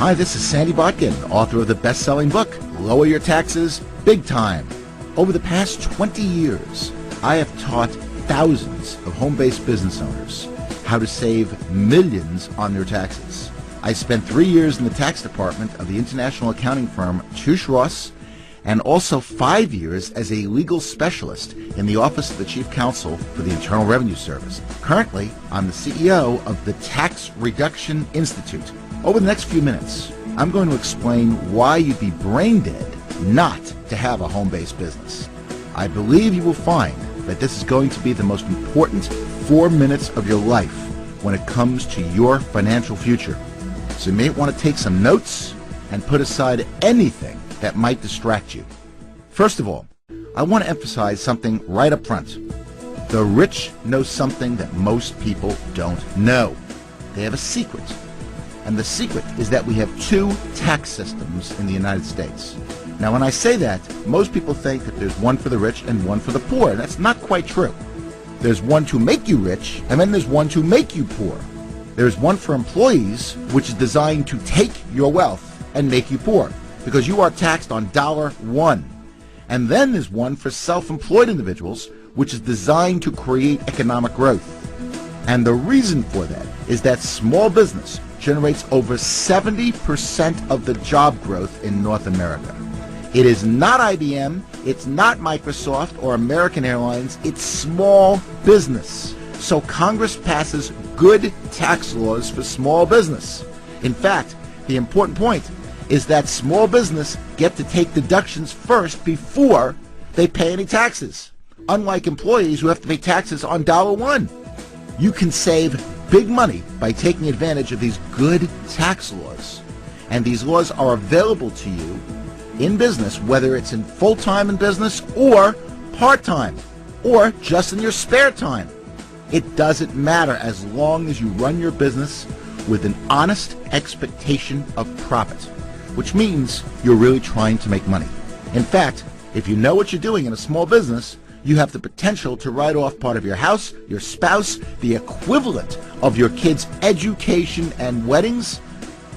Hi, this is Sandy Botkin, author of the best-selling book, Lower Your Taxes Big Time. Over the past 20 years, I have taught thousands of home-based business owners how to save millions on their taxes. I spent 3 years in the tax department of the international accounting firm Touche Ross, and also 5 years as a legal specialist in the Office of the Chief Counsel for the Internal Revenue Service. Currently, I'm the CEO of the Tax Reduction Institute. Over the next few minutes, I'm going to explain why you'd be brain dead not to have a home-based business. I believe you will find that this is going to be the most important 4 minutes of your life when it comes to your financial future. So you may want to take some notes and put aside anything that might distract you. First of all, I want to emphasize something right up front. The rich know something that most people don't know. They have a secret. And the secret is that we have 2 tax systems in the United States. Now, when I say that, most people think that there's one for the rich and one for the poor. And that's not quite true. There's one to make you rich, and then there's one to make you poor. There's one for employees, which is designed to take your wealth and make you poor, because you are taxed on $1. And then there's one for self-employed individuals, which is designed to create economic growth. And the reason for that is that small business generates over 70% of the job growth in North America. It is not IBM, it's not Microsoft or American Airlines, it's small business. So Congress passes good tax laws for small business. In fact, the important point is that small business get to take deductions first before they pay any taxes, unlike employees who have to pay taxes on $1. You can save big money by taking advantage of these good tax laws. And these laws are available to you in business, whether it's in full-time in business or part-time or just in your spare time. It doesn't matter as long as you run your business with an honest expectation of profit, which means you're really trying to make money. In fact, if you know what you're doing in a small business, you have the potential to write off part of your house, your spouse, the equivalent of your kids' education and weddings.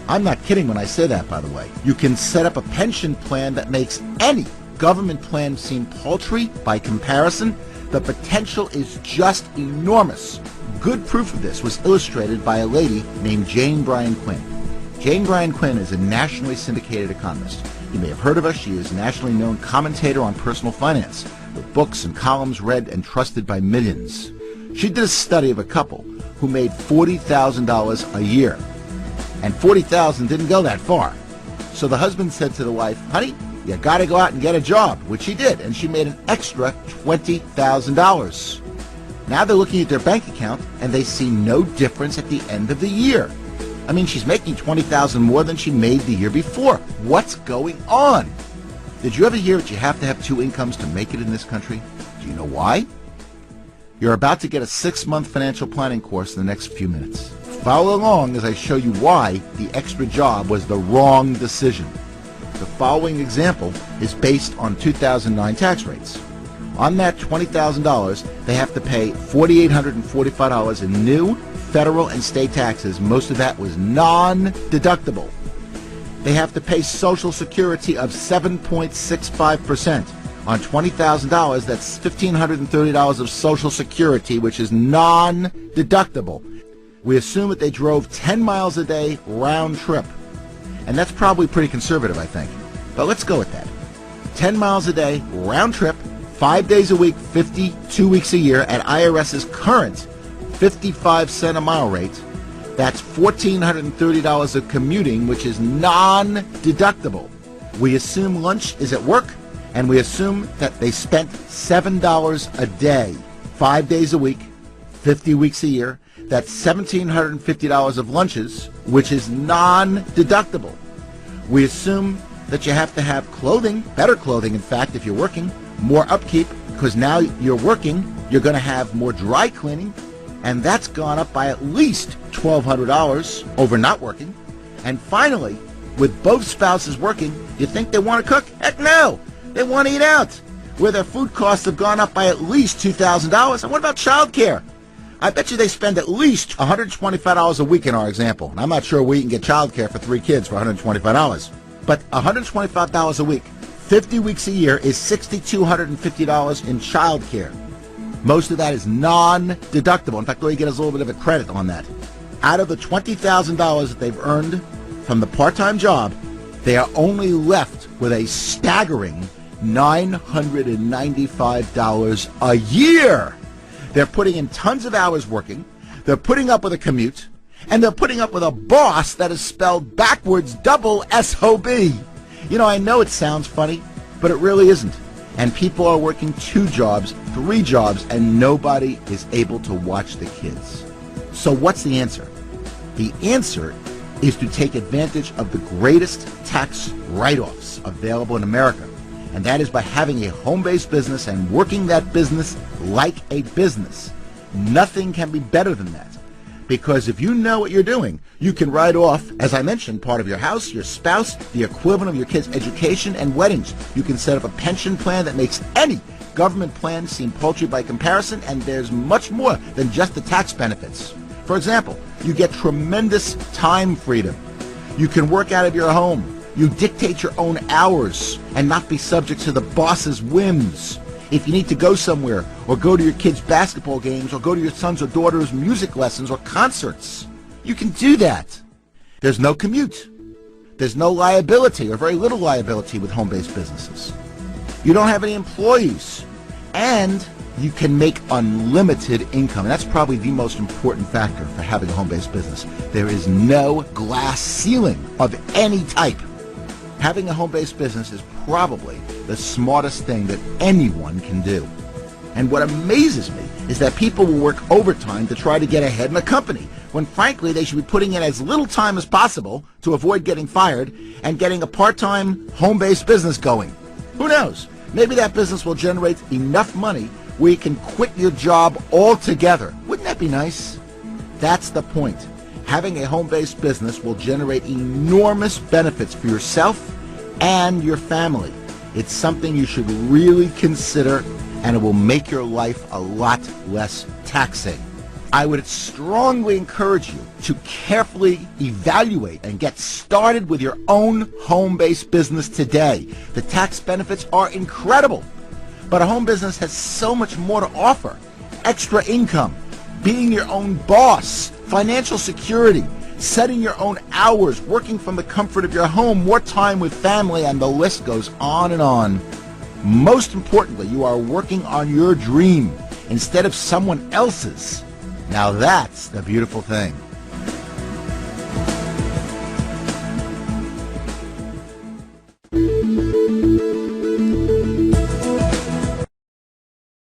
I'm not kidding when I say that, by the way. You can set up a pension plan that makes any government plan seem paltry by comparison. The potential is just enormous. Good proof of this was illustrated by a lady named Jane Bryan Quinn. Jane Bryan Quinn is a nationally syndicated economist. You may have heard of her. She is a nationally known commentator on personal finance, with books and columns read and trusted by millions. She did a study of a couple who made $40,000 a year. And $40,000 didn't go that far. So the husband said to the wife, "Honey, you got to go out and get a job," which she did, and she made an extra $20,000. Now they're looking at their bank account, and they see no difference at the end of the year. I mean, she's making $20,000 more than she made the year before. What's going on? Did you ever hear that you have to have 2 incomes to make it in this country? Do you know why? You're about to get a 6-month financial planning course in the next few minutes. Follow along as I show you why the extra job was the wrong decision. The following example is based on 2009 tax rates. On that $20,000, they have to pay $4,845 in new federal and state taxes. Most of that was non-deductible. They have to pay Social Security of 7.65%. On $20,000, that's $1,530 of Social Security, which is non-deductible. We assume that they drove 10 miles a day round trip. And that's probably pretty conservative, I think. But let's go with that. 10 miles a day round trip, 5 days a week, 52 weeks a year at IRS's current 55-cent a mile rate. That's $1,430 of commuting, which is non-deductible. We assume lunch is at work, and we assume that they spent $7 a day, 5 days a week, 50 weeks a year. That's $1,750 of lunches, which is non-deductible. We assume that you have to have clothing, better clothing, in fact, if you're working, more upkeep, because now you're working, you're going to have more dry cleaning, and that's gone up by at least $1,200 over not working. And finally, with both spouses working, you think they want to cook? Heck no! They want to eat out, where their food costs have gone up by at least $2,000. And what about childcare? I bet you they spend at least $125 a week in our example. And I'm not sure we can get childcare for 3 kids for $125. But $125 a week, 50 weeks a year is $6,250 in childcare. Most of that is non-deductible. In fact, all you get is a little bit of a credit on that. Out of the $20,000 that they've earned from the part-time job, they are only left with a staggering $995 a year. They're putting in tons of hours working, they're putting up with a commute, and they're putting up with a boss that is spelled backwards double S-O-B. You know, I know it sounds funny, but it really isn't. And people are working 2 jobs, 3 jobs, and nobody is able to watch the kids. So what's the answer? The answer is to take advantage of the greatest tax write-offs available in America. And that is by having a home-based business and working that business like a business. Nothing can be better than that. Because if you know what you're doing, you can write off, as I mentioned, part of your house, your spouse, the equivalent of your kids' education and weddings. You can set up a pension plan that makes any government plan seem paltry by comparison, and there's much more than just the tax benefits. For example, you get tremendous time freedom. You can work out of your home. You dictate your own hours and not be subject to the boss's whims. If you need to go somewhere or go to your kids' basketball games or go to your son's or daughter's music lessons or concerts, you can do that. There's no commute. There's no liability or very little liability with home-based businesses. You don't have any employees. And you can make unlimited income. And that's probably the most important factor for having a home-based business. There is no glass ceiling of any type. Having a home-based business is probably the smartest thing that anyone can do. And what amazes me is that people will work overtime to try to get ahead in a company, when frankly they should be putting in as little time as possible to avoid getting fired and getting a part-time home-based business going. Who knows? Maybe that business will generate enough money where you can quit your job altogether. Wouldn't that be nice? That's the point. Having a home-based business will generate enormous benefits for yourself and your family. It's something you should really consider, and it will make your life a lot less taxing. I would strongly encourage you to carefully evaluate and get started with your own home-based business today. The tax benefits are incredible, but a home business has so much more to offer. Extra income, being your own boss, financial security, setting your own hours, working from the comfort of your home, more time with family, and the list goes on and on. Most importantly, you are working on your dream instead of someone else's. Now that's the beautiful thing.